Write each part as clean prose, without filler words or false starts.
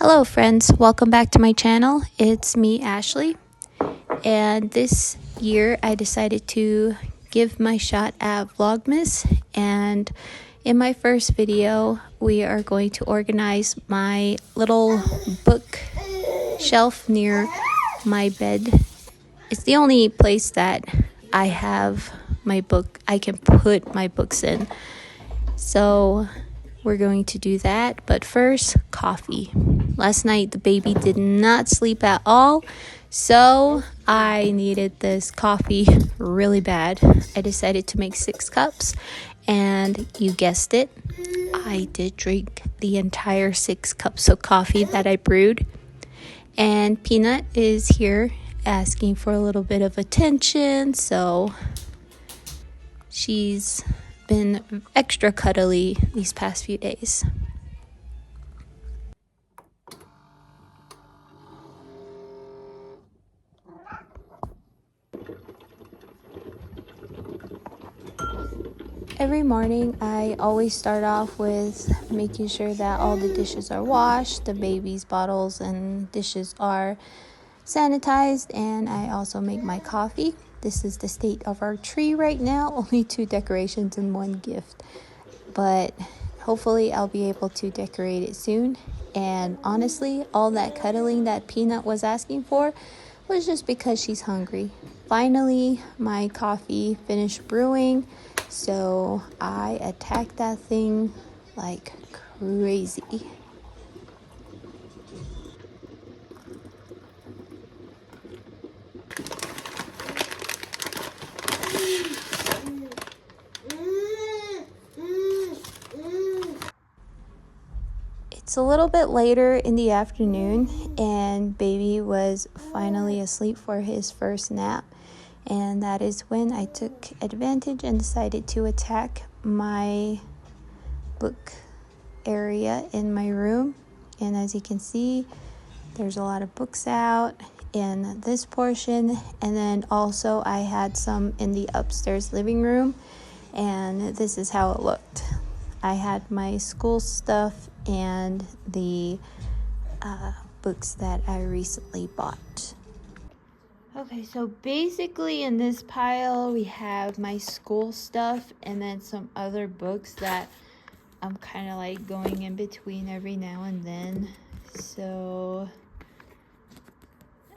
Hello friends, welcome back to my channel. It's me, Ashley, and this year I decided to give my shot at Vlogmas, and in my first video we are going to organize my little book shelf near my bed. It's the only place that I have I can put my books in. So we're going to do that, but first, coffee. Last night the baby did not sleep at all, so I needed this coffee really bad. I decided to make 6 cups, and you guessed it, I did drink the entire 6 cups of coffee that I brewed. And Peanut is here asking for a little bit of attention, so she's been extra cuddly these past few days. Every morning I always start off with making sure that all the dishes are washed, the baby's bottles and dishes are sanitized, and I also make my coffee. This is the state of our tree right now, only 2 decorations and 1 gift, but hopefully I'll be able to decorate it soon. And honestly, all that cuddling that Peanut was asking for was just because she's hungry. Finally, my coffee finished brewing, so I attacked that thing like crazy. It's a little bit later in the afternoon, and baby was finally asleep for his first nap, and that is when I took advantage and decided to attack my book area in my room. And as you can see, there's a lot of books out in this portion, and then also I had some in the upstairs living room, and this is how it looked. I had my school stuff and the books that I recently bought. Okay, so basically in this pile we have my school stuff and then some other books that I'm kind of like going in between every now and then. So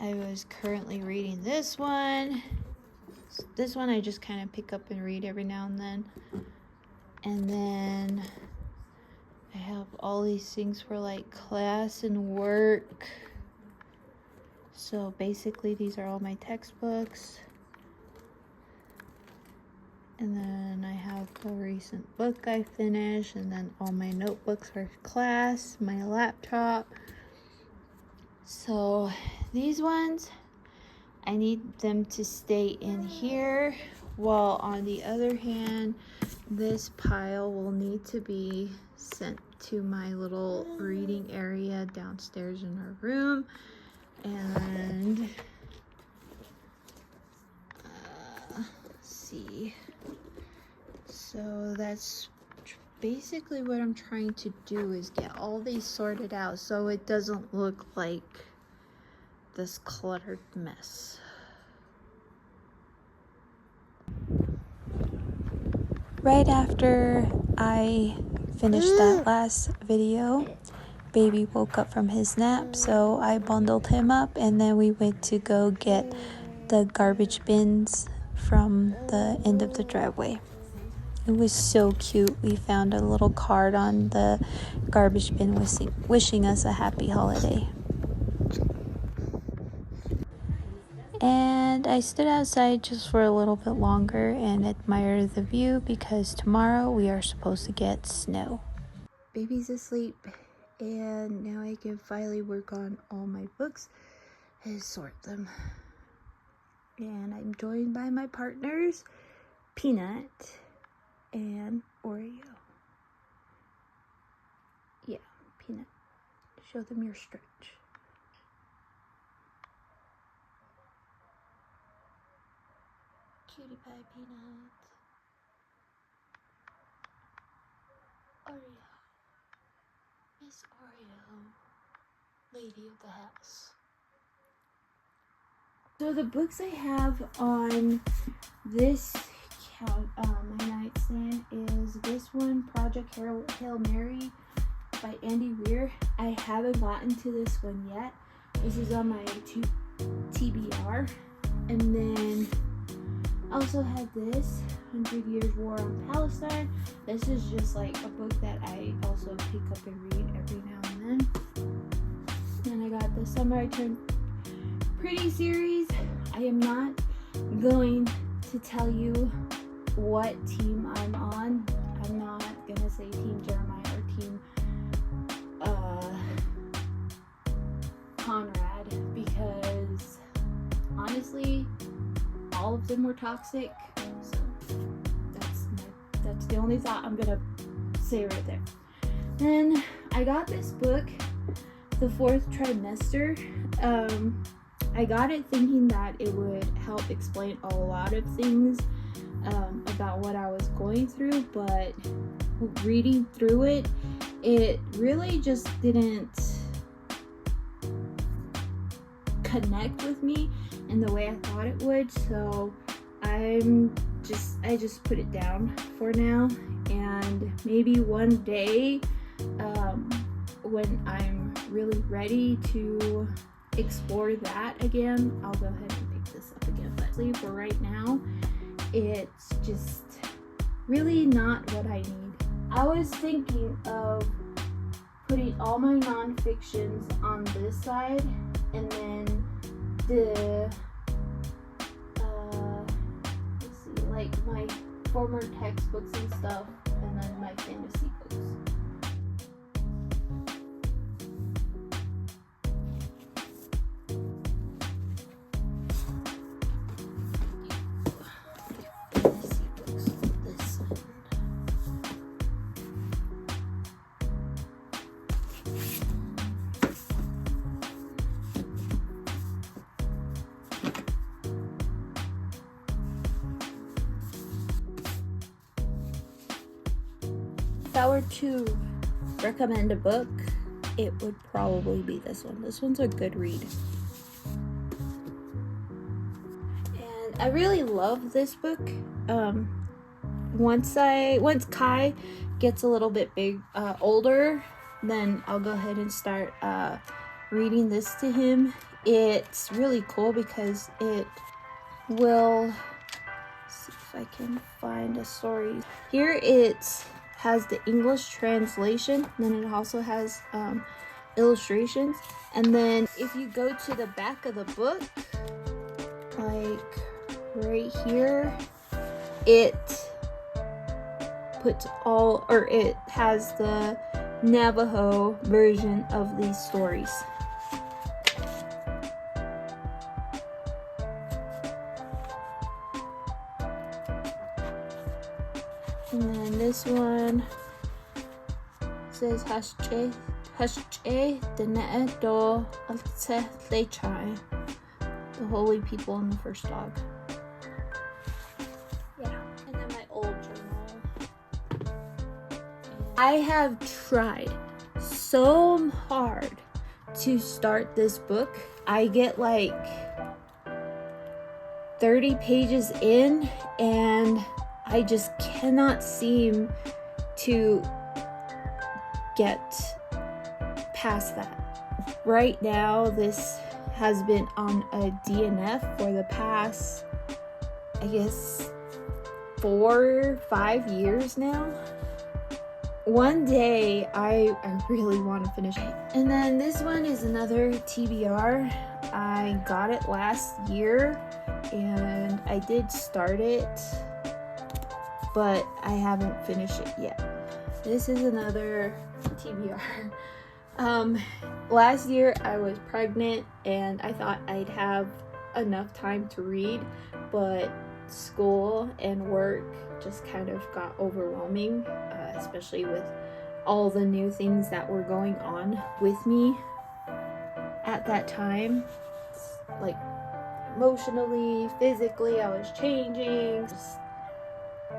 I was currently reading this one. This one I just kind of pick up and read every now and then. And then I have all these things for like class and work. So basically these are all my textbooks. And then I have a recent book I finished, and then all my notebooks for class, my laptop. So these ones, I need them to stay in here, while on the other hand, this pile will need to be sent to my little reading area downstairs in our room. And let's see. So that's basically what I'm trying to do, is get all these sorted out so it doesn't look like this cluttered mess. Right after I finished that last video, baby woke up from his nap, so I bundled him up, and then we went to go get the garbage bins from the end of the driveway. It was so cute. We found a little card on the garbage bin wishing us a happy holiday. And I stood outside just for a little bit longer and admired the view, because tomorrow we are supposed to get snow. Baby's asleep, and now I can finally work on all my books and sort them. And I'm joined by my partners, Peanut and Oreo. Yeah, Peanut. Show them your stretch. Cutie pie, Peanut. Oreo. Miss Oreo. lady of the house. So the books I have on this my nightstand is this one, Project Hail Mary by Andy Weir. I haven't gotten to this one yet. This is on my TBR. And then I also had this, 100 Years War on Palestine. This is just like a book that I also pick up and read every now and then. Then I got the Summer I Turned Pretty series. I am not going to tell you what team I'm on. I'm not gonna say Team Jeremiah or Team Conrad, because honestly all of them were toxic. So that's the only thought I'm gonna say right there. Then I got this book, The Fourth Trimester. I got it thinking that it would help explain a lot of things about what I was going through, but reading through it, it really just didn't connect with me in the way I thought it would. So I just put it down for now, and maybe one day when I'm really ready to explore that again, I'll go ahead and pick this up again. But for right now, it's just really not what I need. I was thinking of putting all my non-fictions on this side, and then the let's see, like my former textbooks and stuff, and then my fantasy books. If I were to recommend a book, it would probably be this one. This one's a good read. And I really love this book. Once Kai gets a little bit older, then I'll go ahead and start reading this to him. It's really cool because it will, see if I can find a story. Here it has the English translation, then it also has illustrations, and then if you go to the back of the book, like right here, it has the Navajo version of these stories. And then this one says Hashche Dene Do Alce Lechai, the holy people and the first dog. Yeah, and then my old journal. I have tried so hard to start this book. I get like 30 pages in, and I just cannot seem to get past that. Right now, this has been on a DNF for the past, I guess, 4 or 5 years now. One day, I really want to finish it. And then this one is another TBR. I got it last year, and I did start it, but I haven't finished it yet. This is another TBR. Last year I was pregnant and I thought I'd have enough time to read, but school and work just kind of got overwhelming, especially with all the new things that were going on with me at that time. Like emotionally, physically, I was changing. Just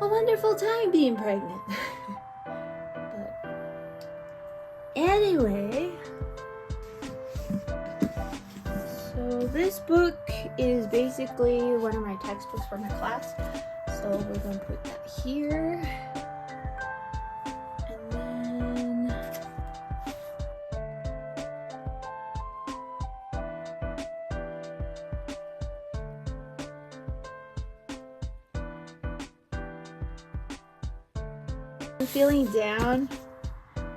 a wonderful time being pregnant. But anyway, So this book is basically one of my textbooks for my class. So we're going to put that here. And then I'm feeling down.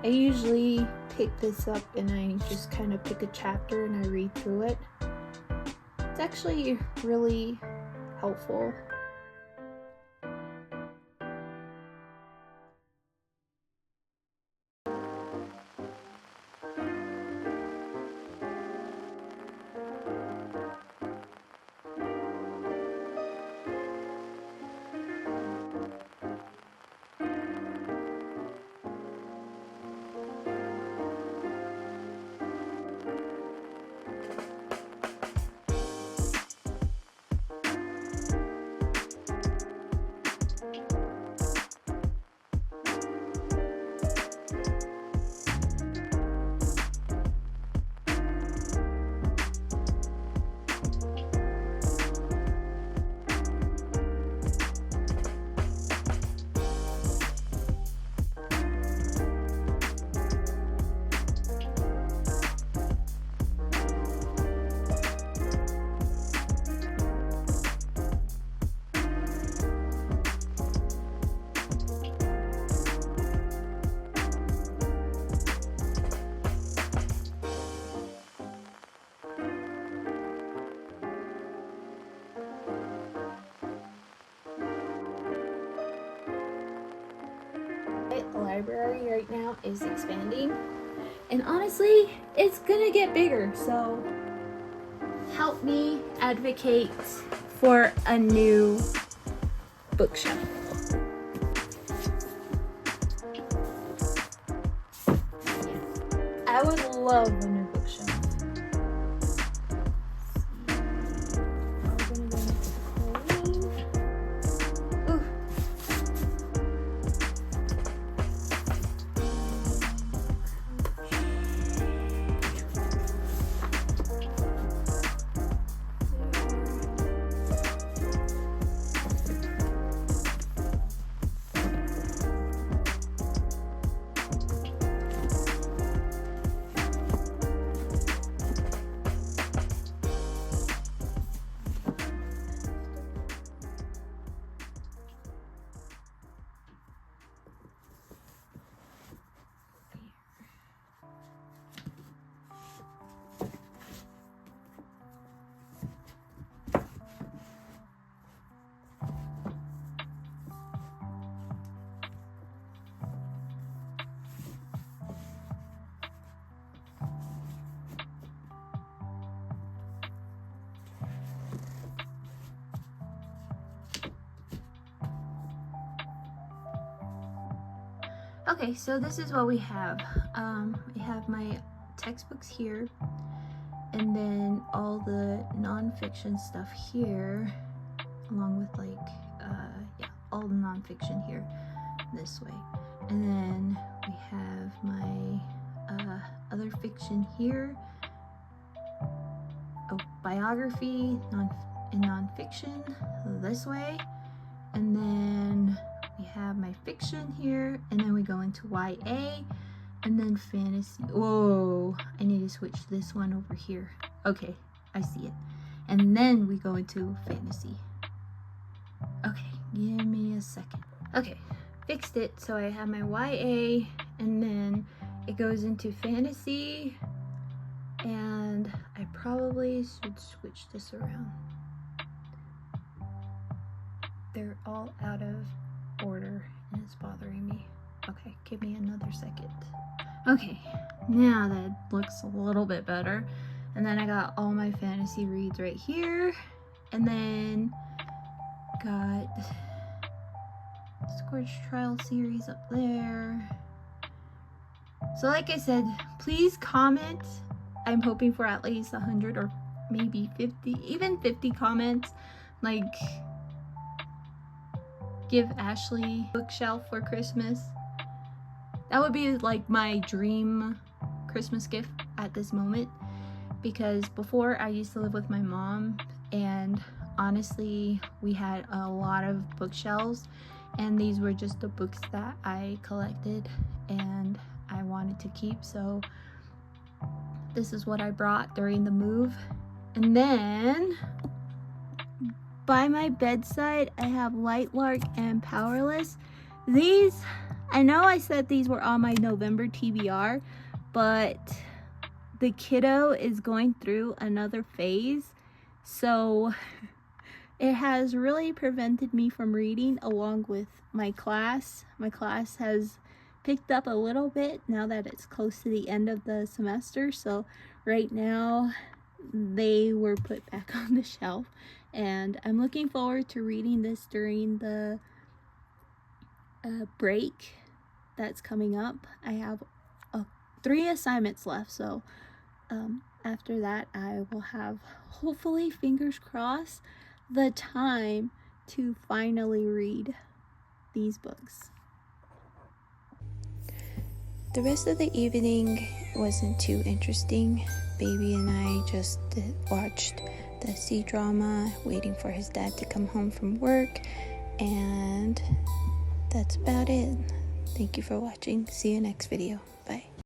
I usually pick this up and I just kind of pick a chapter and I read through it. It's actually really helpful. The library right now is expanding, and honestly it's gonna get bigger, so help me advocate for a new bookshelf. I would love a new bookshelf. Okay, so this is what we have. We have my textbooks here, and then all the nonfiction stuff here, along with like, yeah, all the nonfiction here, this way. And then we have my other fiction here, oh, biography, and nonfiction, this way. And then we have my fiction here, and then we go into YA, and then fantasy. Whoa, I need to switch this one over here. Okay, I see it. And then we go into fantasy. Okay, give me a second. Okay, fixed it. So I have my YA, and then it goes into fantasy, and I probably should switch this around. They're all out of order and it's bothering me. Okay, give me another second. Okay, now that looks a little bit better. And then I got all my fantasy reads right here, and then got Scorch Trial series up there. So like I said, please comment. I'm hoping for at least 100 or maybe 50, even 50 comments. Like, give Ashley a bookshelf for Christmas. That would be like my dream Christmas gift at this moment. because before I used to live with my mom, and honestly we had a lot of bookshelves, and these were just the books that I collected and I wanted to keep, so this is what I brought during the move. And then by my bedside I have Lightlark and Powerless. These, I know I said these were on my November TBR, but the kiddo is going through another phase, so it has really prevented me from reading along with my class. My class has picked up a little bit now that it's close to the end of the semester, so right now they were put back on the shelf, and I'm looking forward to reading this during the break that's coming up. I have 3 assignments left, so after that I will have, hopefully, fingers crossed, the time to finally read these books. The rest of the evening wasn't too interesting. Baby and I just watched the C-drama, waiting for his dad to come home from work, and that's about it. Thank you for watching. See you next video. Bye.